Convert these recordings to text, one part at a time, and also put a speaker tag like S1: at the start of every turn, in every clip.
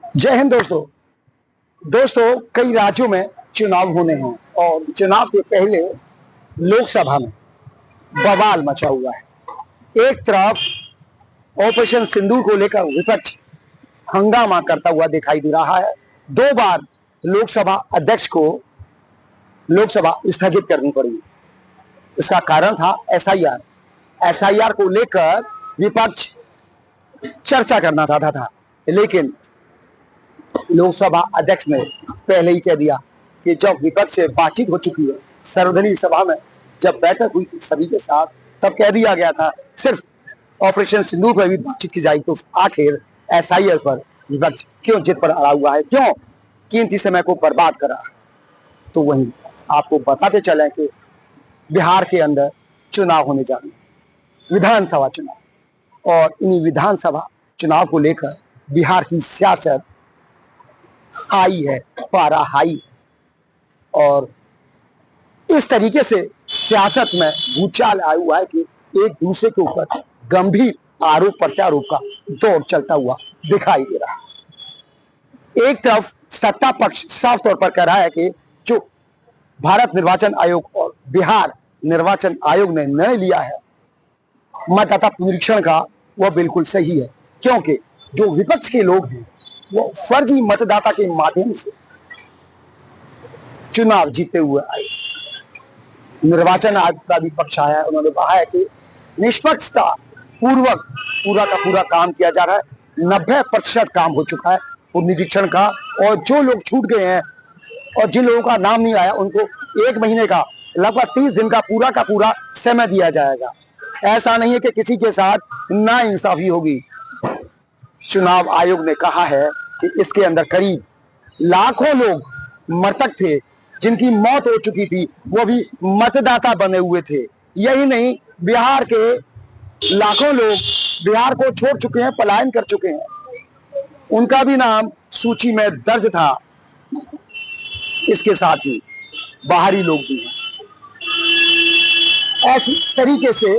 S1: जय हिंद दोस्तों। कई राज्यों में चुनाव होने हैं और चुनाव के पहले लोकसभा में बवाल मचा हुआ है। एक तरफ ऑपरेशन सिंदूर को लेकर विपक्ष हंगामा करता हुआ दिखाई दे रहा है। 2 बार लोकसभा अध्यक्ष को लोकसभा स्थगित करनी पड़ी। इसका कारण था एसआईआर को लेकर विपक्ष चर्चा करना चाहता था, लेकिन लोकसभा अध्यक्ष ने पहले ही कह दिया कि जब विपक्ष से बातचीत हो चुकी है, सर्वदलीय सभा में जब बैठक हुई थी सभी के साथ, तब कह दिया गया था सिर्फ ऑपरेशन सिंदूर पर भी बातचीत की जाएगी। तो आखिर एसआईआर पर विपक्ष क्यों जिद पर अड़ा हुआ है, क्यों कीमती समय को बर्बाद कर रहा है? तो वहीं आपको बताते चले कि बिहार के अंदर चुनाव होने जा रहे हैं, विधानसभा चुनाव, और इन विधानसभा चुनाव को लेकर बिहार की सियासत हाई है, पारा हाई है। और इस तरीके से सियासत में भूचाल आया हुआ है कि एक दूसरे के ऊपर गंभीर आरोप प्रत्यारोप का दौर चलता हुआ दिखाई दे रहा है। एक तरफ सत्ता पक्ष साफ तौर पर कह रहा है कि जो भारत निर्वाचन आयोग और बिहार निर्वाचन आयोग ने निर्णय लिया है मतदाता पुनरीक्षण का, वह बिल्कुल सही है, क्योंकि जो विपक्ष के लोग हैं वो फर्जी मतदाता के माध्यम से चुनाव जीते हुए आए। निर्वाचन आयोग का भी पक्ष आया है, उन्होंने कहा है कि निष्पक्षता पूर्वक पूरा का पूरा काम किया जा रहा है। 90% काम हो चुका है पुनरीक्षण का, और जो लोग छूट गए हैं और जिन लोगों का नाम नहीं आया उनको 1 महीने का, लगभग 30 दिन का पूरा समय दिया जाएगा। ऐसा नहीं है कि किसी के साथ नाइंसाफी होगी। चुनाव आयोग ने कहा है कि इसके अंदर करीब लाखों लोग मृतक थे, जिनकी मौत हो चुकी थी, वो भी मतदाता बने हुए थे। यही नहीं, बिहार के लाखों लोग बिहार को छोड़ चुके हैं, पलायन कर चुके हैं, उनका भी नाम सूची में दर्ज था। इसके साथ ही बाहरी लोग भी हैं। ऐसी तरीके से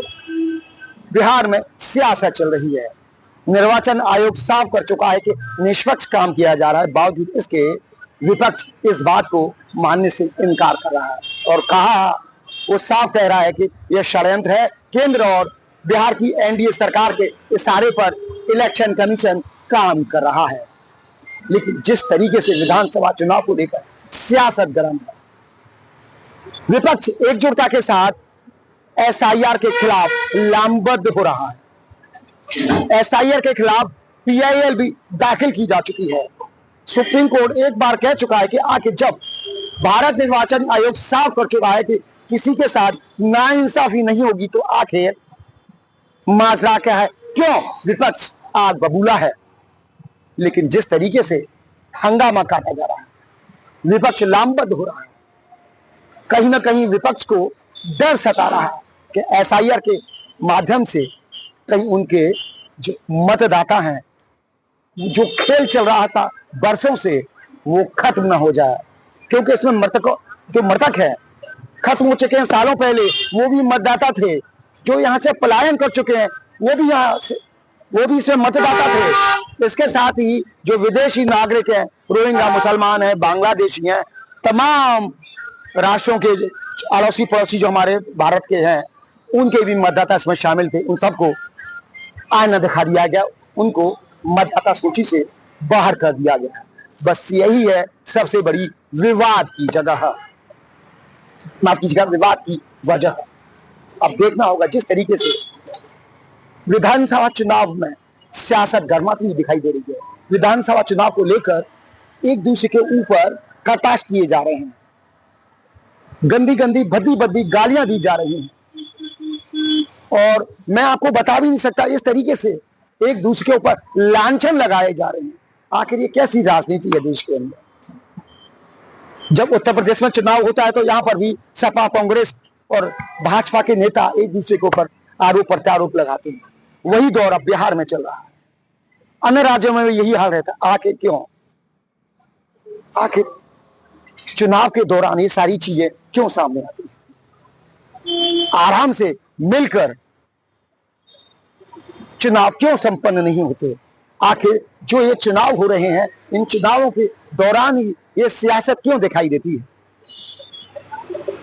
S1: बिहार में सियासत चल रही है। निर्वाचन आयोग साफ कर चुका है कि निष्पक्ष काम किया जा रहा है, बावजूद इसके विपक्ष इस बात को मानने से इनकार कर रहा है और वो साफ कह रहा है कि यह षड्यंत्र है। केंद्र और बिहार की एनडीए सरकार के इशारे पर इलेक्शन कमीशन काम कर रहा है। लेकिन जिस तरीके से विधानसभा चुनाव को लेकर सियासत गर्म है, विपक्ष एकजुटता के साथ एसआईआर के खिलाफ लामबद्ध हो रहा है। एसआईआर के खिलाफ पीआईएल भी दाखिल की जा चुकी है। सुप्रीम कोर्ट एक बार कह चुका है कि आखिर जब भारत निर्वाचन आयोग साफ कर चुका है कि किसी के साथ नाइंसाफी नहीं होगी, तो आखिर माजरा क्या है, क्यों विपक्ष आग बबूला है? लेकिन जिस तरीके से हंगामा काटा जा रहा है, विपक्ष लामबद्ध हो रहा है, कहीं ना कहीं विपक्ष को डर सता रहा है कि एसआईआर के माध्यम से कहीं उनके जो मतदाता हैं, जो खेल चल रहा था बरसों से, वो खत्म ना हो जाए। क्योंकि इसमें मृतक है, खत्म हो चुके हैं सालों पहले, वो भी मतदाता थे। जो यहाँ से पलायन कर चुके हैं वो भी इसमें मतदाता थे। इसके साथ ही जो विदेशी नागरिक हैं, रोहिंग्या मुसलमान हैं, बांग्लादेशी हैं, तमाम राष्ट्रों के अड़ोसी पड़ोसी जो हमारे भारत के हैं, उनके भी मतदाता इसमें शामिल थे। उन सबको आईना दिखा दिया गया, उनको मतदाता सूची से बाहर कर दिया गया। बस यही है सबसे बड़ी विवाद की जगह, माफ कीजिएगा, विवाद की वजह। अब देखना होगा जिस तरीके से विधानसभा चुनाव में सियासत गर्माती हुई दिखाई दे रही है। विधानसभा चुनाव को लेकर एक दूसरे के ऊपर कटाक्ष किए जा रहे हैं, गंदी गंदी भद्दी भद्दी गालियां दी जा रही हैं, और मैं आपको बता भी नहीं सकता, इस तरीके से एक दूसरे के ऊपर लांछन लगाए जा रहे हैं। आखिर ये कैसी राजनीति है देश के अंदर? जब उत्तर प्रदेश में चुनाव होता है तो यहां पर भी सपा, कांग्रेस और भाजपा के नेता एक दूसरे के ऊपर आरोप प्रत्यारोप लगाते हैं। वही दौर अब बिहार में चल रहा है। अन्य राज्यों में भी यही हाल रहता है। आखिर क्यों? आखिर चुनाव के दौरान ये सारी चीजें क्यों सामने आती हैं? आराम से मिलकर चुनाव क्यों संपन्न नहीं होते? आखिर जो ये चुनाव हो रहे हैं, इन चुनावों के दौरान ही ये सियासत क्यों दिखाई देती है?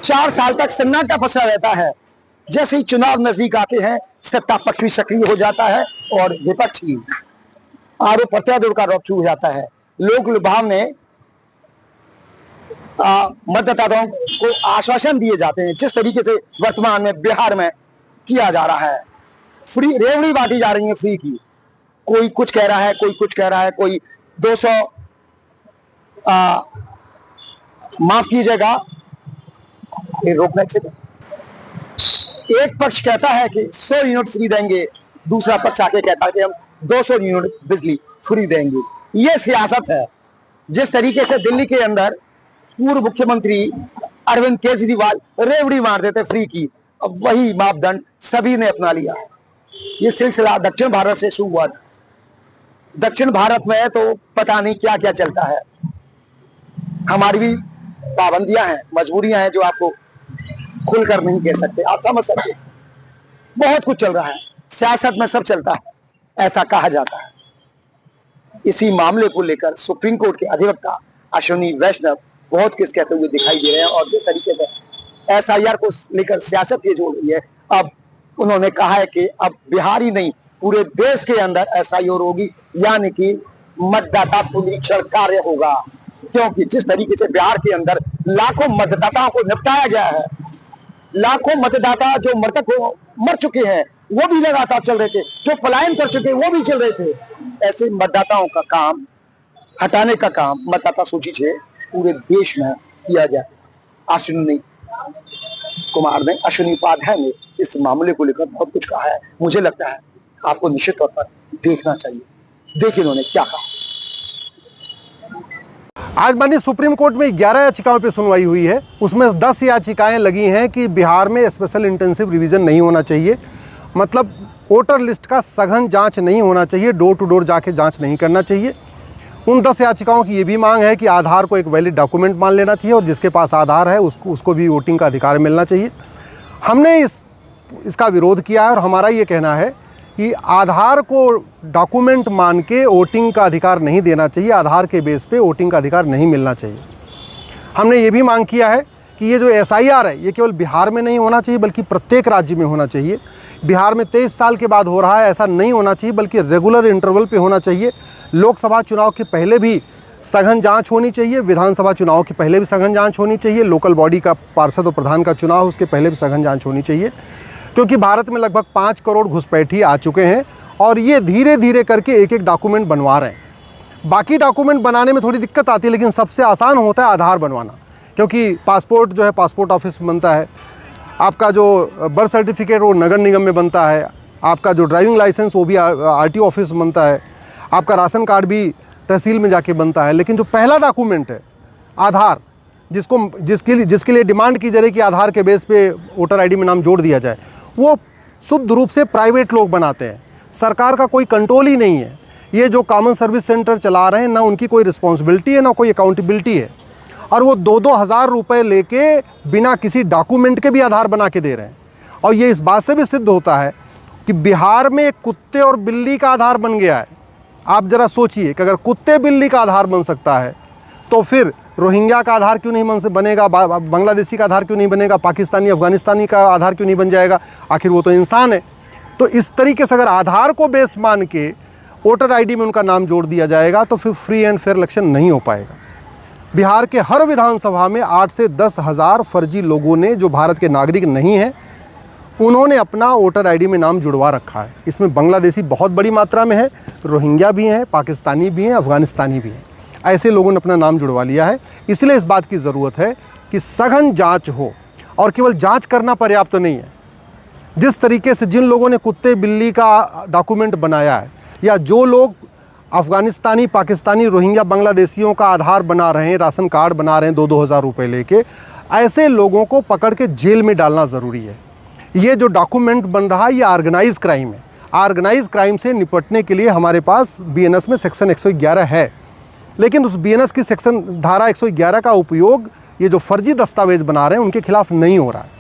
S1: 4 साल तक सन्नाटा पसरा रहता है, जैसे ही चुनाव नजदीक आते हैं सत्ता पक्ष भी सक्रिय हो जाता है और विपक्ष भी आरोप प्रत्यारोप का रौब शुरू हो जाता है। लोक लुभावने मतदाताओं को आश्वासन दिए जाते हैं, जिस तरीके से वर्तमान में बिहार में किया जा रहा है। फ्री रेवड़ी बांटी जा रही है फ्री की, कोई कुछ कह रहा है, कोई कुछ कह रहा है, कोई 200 माफ कीजिएगा, रोकने से एक पक्ष कहता है कि 100 यूनिट फ्री देंगे, दूसरा पक्ष आके कहता है कि हम 200 यूनिट बिजली फ्री देंगे। ये सियासत है। जिस तरीके से दिल्ली के अंदर पूर्व मुख्यमंत्री अरविंद केजरीवाल रेवड़ी मारते थे फ्री की, अब वही मापदंड सभी ने अपना लिया है। ये सिलसिला दक्षिण भारत से शुरू हुआ। दक्षिण भारत में तो पता नहीं क्या क्या चलता है। हमारी भी पाबंदियां हैं, मजबूरियां हैं, जो आपको खुलकर नहीं कह सकते, आप समझ सकते। बहुत कुछ चल रहा है, सियासत में सब चलता है, ऐसा कहा जाता है। इसी मामले को लेकर सुप्रीम कोर्ट के अधिवक्ता अश्विनी वैष्णव बहुत कुछ कहते हुए दिखाई दे रहे हैं, और जिस तरीके से SIR को लेकर सियासत ये जोड़ रही है, अब उन्होंने कहा है कि अब बिहार ही नहीं पूरे देश के अंदर SIR होगी, यानी कि मतदाता पुनरीक्षण कार्य होगा। क्योंकि जिस तरीके से बिहार के अंदर लाखों मतदाताओं को निपटाया गया है, लाखों मतदाता जो मर चुके हैं वो भी लगातार चल रहे थे, जो पलायन कर चुके हैं वो भी चल रहे थे, ऐसे मतदाताओं का काम हटाने का काम मतदाता सूची से पूरे देश में किया जाए। अश्विनी उपाध्याय ने इस मामले को लेकर बहुत कुछ कहा है। मुझे लगता है आपको निश्चित तौर पर देखना चाहिए। देखिए उन्होंने क्या कहा।
S2: आज माननीय सुप्रीम कोर्ट में 11 याचिकाओं पर सुनवाई हुई है। उसमें 10 याचिकाएं लगी हैं कि बिहार में स्पेशल इंटेंसिव रिवीजन नहीं होना चाहिए, मतलब वोटर लिस्ट का सघन जांच नहीं होना चाहिए, डोर टू डोर जाके जांच नहीं करना चाहिए। उन 10 याचिकाओं की ये भी मांग है कि आधार को एक वैलिड डॉक्यूमेंट मान लेना चाहिए और जिसके पास आधार है उसको भी वोटिंग का अधिकार मिलना चाहिए। हमने इसका विरोध किया है और हमारा ये कहना है कि आधार को डॉक्यूमेंट मान के वोटिंग का अधिकार नहीं देना चाहिए, आधार के बेस पे वोटिंग का अधिकार नहीं मिलना चाहिए। हमने ये भी मांग किया है कि ये जो SIR है ये केवल बिहार में नहीं होना चाहिए बल्कि प्रत्येक राज्य में होना चाहिए। बिहार में 23 साल के बाद हो रहा है, ऐसा नहीं होना चाहिए, बल्कि रेगुलर इंटरवल पे होना चाहिए। लोकसभा चुनाव के पहले भी सघन जांच होनी चाहिए, विधानसभा चुनाव के पहले भी सघन जांच होनी चाहिए, लोकल बॉडी का पार्षद और प्रधान का चुनाव उसके पहले भी सघन जांच होनी चाहिए। क्योंकि भारत में लगभग 5 करोड़ घुसपैठी आ चुके हैं और ये धीरे धीरे करके एक एक डॉक्यूमेंट बनवा रहे हैं। बाकी डॉक्यूमेंट बनाने में थोड़ी दिक्कत आती है, लेकिन सबसे आसान होता है आधार बनवाना, क्योंकि पासपोर्ट जो है पासपोर्ट ऑफिस में बनता है, आपका जो बर्थ सर्टिफिकेट वो नगर निगम में बनता है, आपका जो ड्राइविंग लाइसेंस वो भी RTO ऑफिस में बनता है, आपका राशन कार्ड भी तहसील में जाके बनता है। लेकिन जो पहला डॉक्यूमेंट है आधार, जिसके लिए डिमांड की जा रही है कि आधार के बेस पे वोटर ID में नाम जोड़ दिया जाए, वो शुद्ध रूप से प्राइवेट लोग बनाते हैं, सरकार का कोई कंट्रोल ही नहीं है। ये जो कॉमन सर्विस सेंटर चला रहे हैं, ना उनकी कोई रिस्पॉन्सिबिलिटी है ना कोई अकाउंटेबिलिटी है, और वो 2-2 हज़ार रुपये लेके बिना किसी डॉक्यूमेंट के भी आधार बना के दे रहे हैं। और ये इस बात से भी सिद्ध होता है कि बिहार में कुत्ते और बिल्ली का आधार बन गया है। आप ज़रा सोचिए कि अगर कुत्ते बिल्ली का आधार बन सकता है तो फिर रोहिंग्या का आधार क्यों नहीं बनेगा, बांग्लादेशी का आधार क्यों नहीं बनेगा, पाकिस्तानी अफगानिस्तानी का आधार क्यों नहीं बन जाएगा? आखिर वो तो इंसान है। तो इस तरीके से अगर आधार को बेस मान के वोटर ID में उनका नाम जोड़ दिया जाएगा तो फिर फ्री एंड फेयर इलेक्शन नहीं हो पाएगा। बिहार के हर विधानसभा में 8 से 10 हज़ार फर्जी लोगों ने, जो भारत के नागरिक नहीं हैं, उन्होंने अपना वोटर ID में नाम जुड़वा रखा है। इसमें बांग्लादेशी बहुत बड़ी मात्रा में है, रोहिंग्या भी हैं, पाकिस्तानी भी हैं, अफगानिस्तानी भी हैं। ऐसे लोगों ने अपना नाम जुड़वा लिया है। इसलिए इस बात की ज़रूरत है कि सघन जांच हो, और केवल जांच करना पर्याप्त तो नहीं है। जिस तरीके से जिन लोगों ने कुत्ते बिल्ली का डॉक्यूमेंट बनाया है, या जो लोग अफगानिस्तानी, पाकिस्तानी, रोहिंग्या, बांग्लादेशियों का आधार बना रहे हैं, राशन कार्ड बना रहे हैं 2-2 हज़ार रुपये लेके, ऐसे लोगों को पकड़ के जेल में डालना ज़रूरी है। ये जो डॉक्यूमेंट बन रहा है ये ऑर्गेनाइज क्राइम है। ऑर्गेनाइज क्राइम से निपटने के लिए हमारे पास BNS में सेक्शन 111 है, लेकिन उस BNS की सेक्शन धारा 111 का उपयोग ये जो फर्जी दस्तावेज बना रहे हैं उनके खिलाफ नहीं हो रहा है।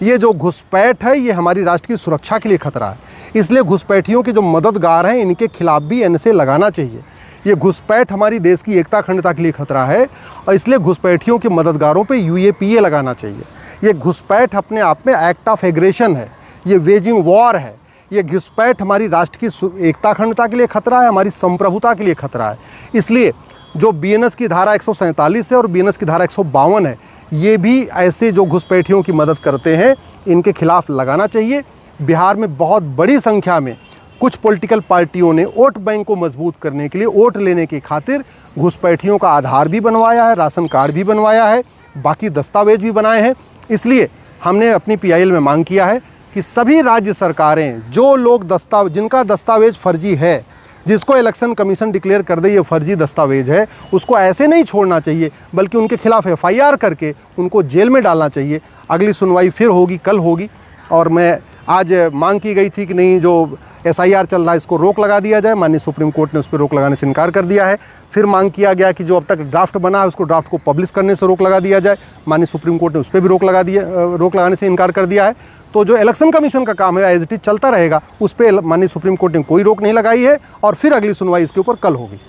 S2: ये जो घुसपैठ है ये हमारी राष्ट्र की सुरक्षा के लिए खतरा है। इसलिए घुसपैठियों के जो मददगार हैं इनके खिलाफ भी एनएसए लगाना चाहिए। ये घुसपैठ हमारी देश की एकता अखंडता के लिए खतरा है और इसलिए घुसपैठियों के मददगारों पे यूएपीए लगाना चाहिए। ये घुसपैठ अपने आप में एक्ट ऑफ एग्रेशन है, ये वेजिंग वॉर है। ये घुसपैठ हमारी राष्ट्र की एकता अखंडता के लिए खतरा है, हमारी संप्रभुता के लिए खतरा है। इसलिए जो बीएनएस की धारा 147 है और बीएनएस की धारा 152 है, ये भी ऐसे जो घुसपैठियों की मदद करते हैं इनके खिलाफ लगाना चाहिए। बिहार में बहुत बड़ी संख्या में कुछ पॉलिटिकल पार्टियों ने वोट बैंक को मजबूत करने के लिए, वोट लेने की खातिर घुसपैठियों का आधार भी बनवाया है, राशन कार्ड भी बनवाया है, बाकी दस्तावेज भी बनाए हैं। इसलिए हमने अपनी पीआईएल में मांग किया है कि सभी राज्य सरकारें जो लोग जिनका दस्तावेज फर्जी है, जिसको इलेक्शन कमीशन डिक्लेयर कर दे ये फर्जी दस्तावेज है, उसको ऐसे नहीं छोड़ना चाहिए बल्कि उनके खिलाफ एफआईआर करके उनको जेल में डालना चाहिए। अगली सुनवाई फिर होगी, कल होगी। और मैं आज मांग की गई थी कि नहीं, जो एसआईआर चल रहा है इसको रोक लगा दिया जाए। माननीय सुप्रीम कोर्ट ने उस पर रोक लगाने से इनकार कर दिया है। फिर मांग किया गया कि जो अब तक ड्राफ्ट बना है उसको ड्राफ्ट को पब्लिश करने से रोक लगा दिया जाए। माननीय सुप्रीम कोर्ट ने उस पर भी रोक लगाने से इनकार कर दिया है। तो जो इलेक्शन कमीशन का काम है एज इट इज चलता रहेगा, उस पर माननीय सुप्रीम कोर्ट ने कोई रोक नहीं लगाई है और फिर अगली सुनवाई इसके ऊपर कल होगी।